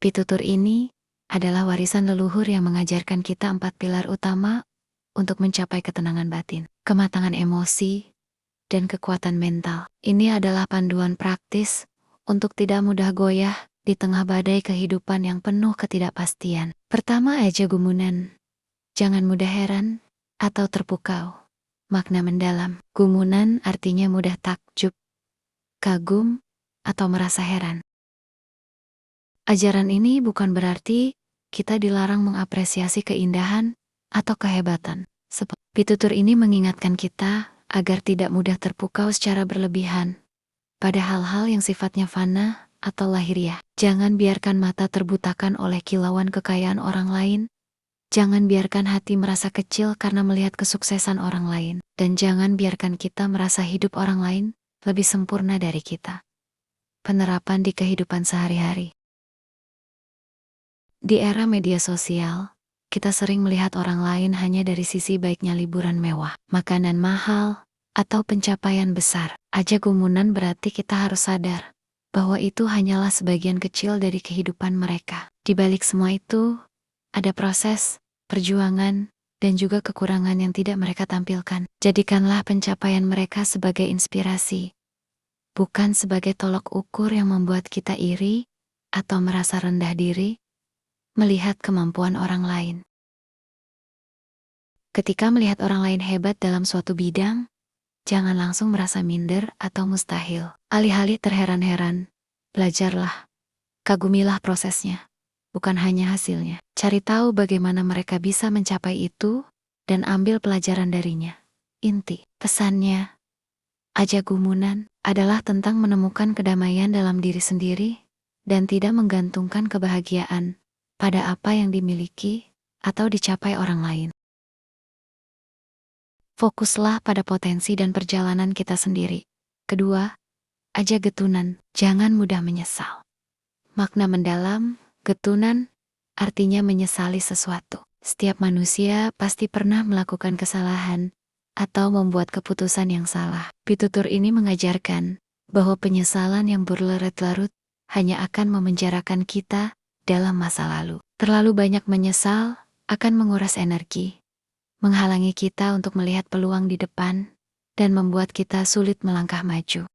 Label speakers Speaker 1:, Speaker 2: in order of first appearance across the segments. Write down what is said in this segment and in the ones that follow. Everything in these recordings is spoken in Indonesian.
Speaker 1: Pitutur ini adalah warisan leluhur yang mengajarkan kita 4 pilar utama untuk mencapai ketenangan batin, kematangan emosi, dan kekuatan mental. Ini adalah panduan praktis untuk tidak mudah goyah di tengah badai kehidupan yang penuh ketidakpastian. Pertama aja gumunan. Jangan mudah heran atau terpukau. Makna mendalam. Gumunan artinya mudah takjub, kagum, atau merasa heran. Ajaran ini bukan berarti kita dilarang mengapresiasi keindahan atau kehebatan. Pitutur ini mengingatkan kita agar tidak mudah terpukau secara berlebihan pada hal-hal yang sifatnya fana atau lahiriah. Jangan biarkan mata terbutakan oleh kilauan kekayaan orang lain. Jangan biarkan hati merasa kecil karena melihat kesuksesan orang lain. Dan jangan biarkan kita merasa hidup orang lain lebih sempurna dari kita. Penerapan di kehidupan sehari-hari. Di era media sosial, kita sering melihat orang lain hanya dari sisi baiknya liburan mewah, makanan mahal, atau pencapaian besar. Aja gumunan berarti kita harus sadar bahwa itu hanyalah sebagian kecil dari kehidupan mereka. Di balik semua itu, ada proses, perjuangan, dan juga kekurangan yang tidak mereka tampilkan. Jadikanlah pencapaian mereka sebagai inspirasi, bukan sebagai tolok ukur yang membuat kita iri atau merasa rendah diri melihat kemampuan orang lain. Ketika melihat orang lain hebat dalam suatu bidang, jangan langsung merasa minder atau mustahil. Alih-alih terheran-heran, belajarlah, kagumilah prosesnya, bukan hanya hasilnya. Cari tahu bagaimana mereka bisa mencapai itu, dan ambil pelajaran darinya. Inti pesannya, aja gumunan adalah tentang menemukan kedamaian dalam diri sendiri, dan tidak menggantungkan kebahagiaan pada apa yang dimiliki atau dicapai orang lain. Fokuslah pada potensi dan perjalanan kita sendiri. Kedua, aja getunan, jangan mudah menyesal. Makna mendalam, getunan, artinya menyesali sesuatu. Setiap manusia pasti pernah melakukan kesalahan atau membuat keputusan yang salah. Pitutur ini mengajarkan bahwa penyesalan yang berlarut-larut hanya akan memenjarakan kita dalam masa lalu. Terlalu banyak menyesal akan menguras energi, menghalangi kita untuk melihat peluang di depan, dan membuat kita sulit melangkah maju.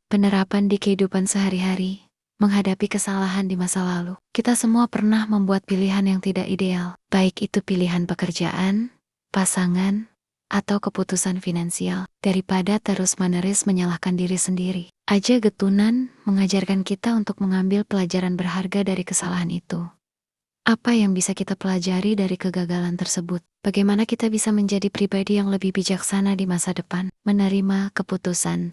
Speaker 1: Penerapan di kehidupan sehari-hari, menghadapi kesalahan di masa lalu. Kita semua pernah membuat pilihan yang tidak ideal, baik itu pilihan pekerjaan, pasangan, atau keputusan finansial. Daripada terus-menerus menyalahkan diri sendiri, aja getunan mengajarkan kita untuk mengambil pelajaran berharga dari kesalahan itu. Apa yang bisa kita pelajari dari kegagalan tersebut? Bagaimana kita bisa menjadi pribadi yang lebih bijaksana di masa depan? Menerima keputusan.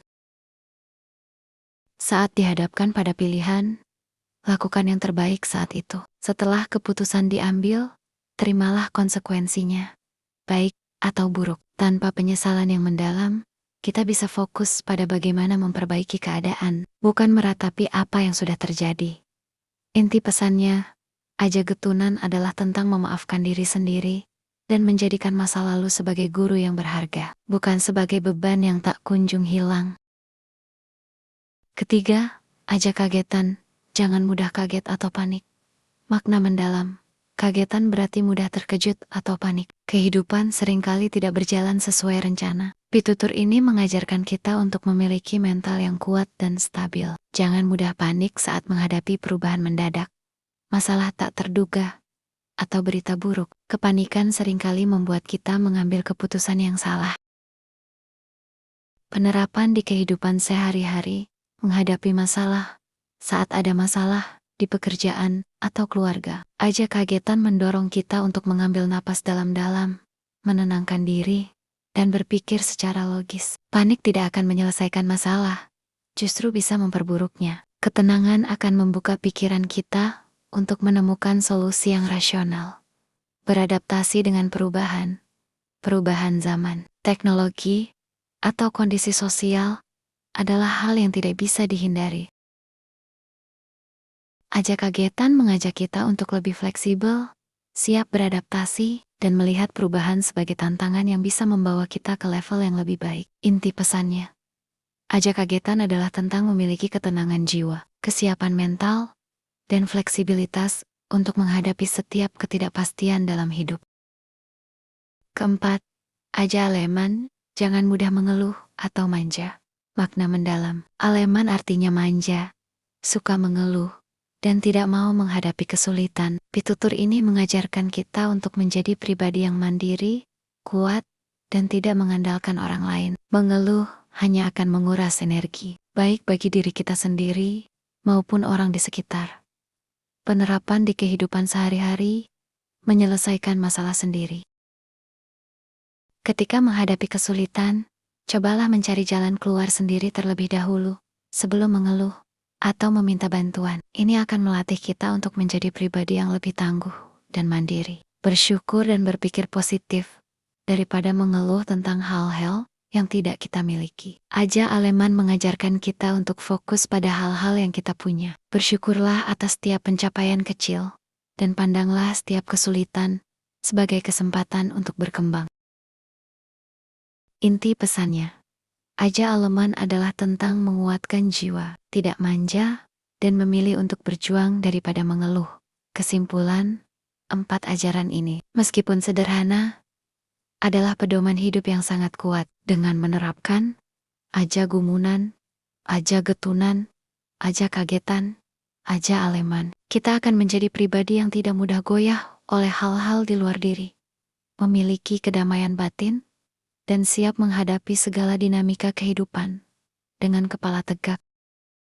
Speaker 1: Saat dihadapkan pada pilihan, lakukan yang terbaik saat itu. Setelah keputusan diambil, terimalah konsekuensinya, baik atau buruk. Tanpa penyesalan yang mendalam, kita bisa fokus pada bagaimana memperbaiki keadaan, bukan meratapi apa yang sudah terjadi. Inti pesannya, aja getunan adalah tentang memaafkan diri sendiri dan menjadikan masa lalu sebagai guru yang berharga, bukan sebagai beban yang tak kunjung hilang. Ketiga, aja kagetan, jangan mudah kaget atau panik. Makna mendalam, kagetan berarti mudah terkejut atau panik. Kehidupan seringkali tidak berjalan sesuai rencana. Pitutur ini mengajarkan kita untuk memiliki mental yang kuat dan stabil. Jangan mudah panik saat menghadapi perubahan mendadak, masalah tak terduga, atau berita buruk. Kepanikan seringkali membuat kita mengambil keputusan yang salah. Penerapan di kehidupan sehari-hari, menghadapi masalah, saat ada masalah, di pekerjaan, atau keluarga. Aja kagetan mendorong kita untuk mengambil napas dalam-dalam, menenangkan diri, dan berpikir secara logis. Panik tidak akan menyelesaikan masalah, justru bisa memperburuknya. Ketenangan akan membuka pikiran kita untuk menemukan solusi yang rasional. Beradaptasi dengan perubahan zaman, teknologi, atau kondisi sosial adalah hal yang tidak bisa dihindari. Aja kagetan mengajak kita untuk lebih fleksibel, siap beradaptasi, dan melihat perubahan sebagai tantangan yang bisa membawa kita ke level yang lebih baik. Inti pesannya, aja kagetan adalah tentang memiliki ketenangan jiwa, kesiapan mental, dan fleksibilitas untuk menghadapi setiap ketidakpastian dalam hidup. Keempat, Aja Aleman, jangan mudah mengeluh atau manja. Makna mendalam. Aleman artinya manja, suka mengeluh, dan tidak mau menghadapi kesulitan. Pitutur ini mengajarkan kita untuk menjadi pribadi yang mandiri, kuat, dan tidak mengandalkan orang lain. Mengeluh hanya akan menguras energi, baik bagi diri kita sendiri maupun orang di sekitar. Penerapan di kehidupan sehari-hari, menyelesaikan masalah sendiri. Ketika menghadapi kesulitan, cobalah mencari jalan keluar sendiri terlebih dahulu, sebelum mengeluh atau meminta bantuan. Ini akan melatih kita untuk menjadi pribadi yang lebih tangguh dan mandiri. Bersyukur dan berpikir positif, daripada mengeluh tentang hal-hal yang tidak kita miliki. Aja Aleman mengajarkan kita untuk fokus pada hal-hal yang kita punya. Bersyukurlah atas setiap pencapaian kecil, dan pandanglah setiap kesulitan sebagai kesempatan untuk berkembang. Inti pesannya, Aja Aleman adalah tentang menguatkan jiwa, tidak manja, dan memilih untuk berjuang daripada mengeluh. Kesimpulan, 4 ajaran ini, meskipun sederhana, adalah pedoman hidup yang sangat kuat. Dengan menerapkan aja gumunan, aja getunan, aja kagetan, aja Aleman, kita akan menjadi pribadi yang tidak mudah goyah oleh hal-hal di luar diri, memiliki kedamaian batin, dan siap menghadapi segala dinamika kehidupan dengan kepala tegak